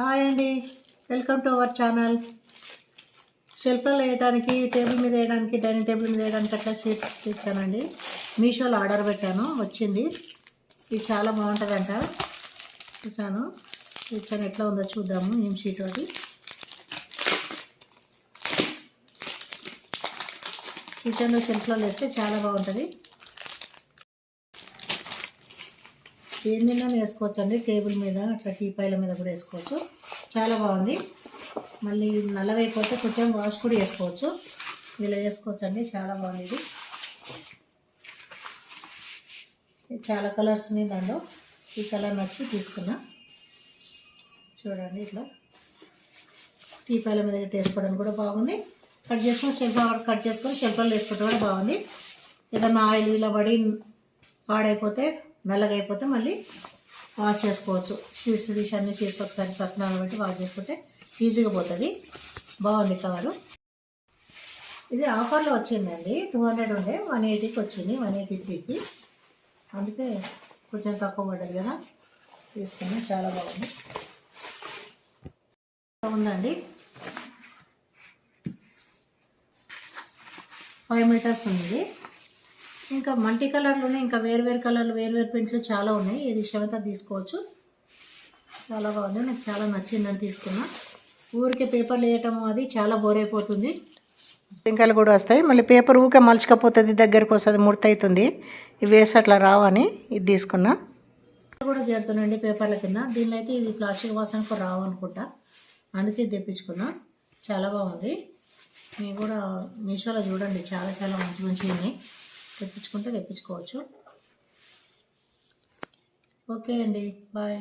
Hi అండి, welcome to our channel. షెల్ఫ్లో వేయడానికి, table మీద వేయడానికి, డైనింగ్ టేబుల్ మీద వేయడానికి అట్లా షీట్ తెచ్చానండి. మీషోలో ఆర్డర్ పెట్టాను, వచ్చింది. ఇది చాలా బాగుంటుందంట. చూసాను, తెచ్చాను. ఎట్లా ఉందో చూద్దాము. ఏం షీట్ అది. కిచెన్లో షెల్ఫ్లో వేస్తే చాలా బాగుంటుంది. దేని మీద వేసుకోవచ్చు అండి, టేబుల్ మీద అట్లా టీపాయిల మీద కూడా వేసుకోవచ్చు. చాలా బాగుంది. మళ్ళీ నల్లగా అయిపోతే కొంచెం వాష్ కూడా వేసుకోవచ్చు. ఇలా వేసుకోవచ్చు అండి, చాలా బాగుంది. ఇది చాలా కలర్స్ ఉన్నాయి దాంట్లో. ఈ కలర్ నచ్చి తీసుకున్నా. చూడండి, ఇట్లా టీపాయిల మీద వేసుకోవడానికి కూడా బాగుంది. కట్ చేసుకొని షెల్ఫ్లో వేసుకోవడం కూడా బాగుంది. ఏదన్నా ఆయిల్ ఇలా పడి పాడైపోతే, నల్లగా అయిపోతే మళ్ళీ వాష్ చేసుకోవచ్చు. షీట్స్ తీసి అన్ని షీట్స్ ఒకసారి సత్నాలు పెట్టి వాష్ చేసుకుంటే ఈజీగా పోతుంది. బాగుంది కవరు. ఇది ఆఫర్లో వచ్చిందండి. 200 ఉండే 180కి వచ్చింది, 183కి. అందుకే కొంచెం తక్కువ పడ్డది కదా, తీసుకుని. చాలా బాగుంది. ఉందండి, 5 మీటర్స్ ఉంది. ఇంకా మల్టీ కలర్లోనే ఇంకా వేరు కలర్లు, వేరు పెయింట్లు చాలా ఉన్నాయి. ఇది ఇష్టమైతే తీసుకోవచ్చు. చాలా బాగుంది, నాకు చాలా నచ్చిందని తీసుకున్నా. ఊరికే పేపర్లు వేయటము అది చాలా బోర్ అయిపోతుంది. పింకలు కూడా వస్తాయి. మళ్ళీ పేపర్ ఊరికే మలుచుకపోతుంది, దగ్గరకు వస్తుంది, ముడతవుతుంది. ఇవి వేసి అట్లా రావని ఇది తీసుకున్నా. కూడా చేరుతున్నాయండి పేపర్ల కింద. దీనిలో అయితే ఇది ప్లాస్టిక్ వాసనకు రావు అనుకుంటా, అందుకే తెప్పించుకున్నా. చాలా బాగుంది. మీరు కూడా మీషోలో చూడండి, చాలా మంచిగా ఉన్నాయి. తెప్పించుకోవచ్చు. ఓకే అండి, బాయ్.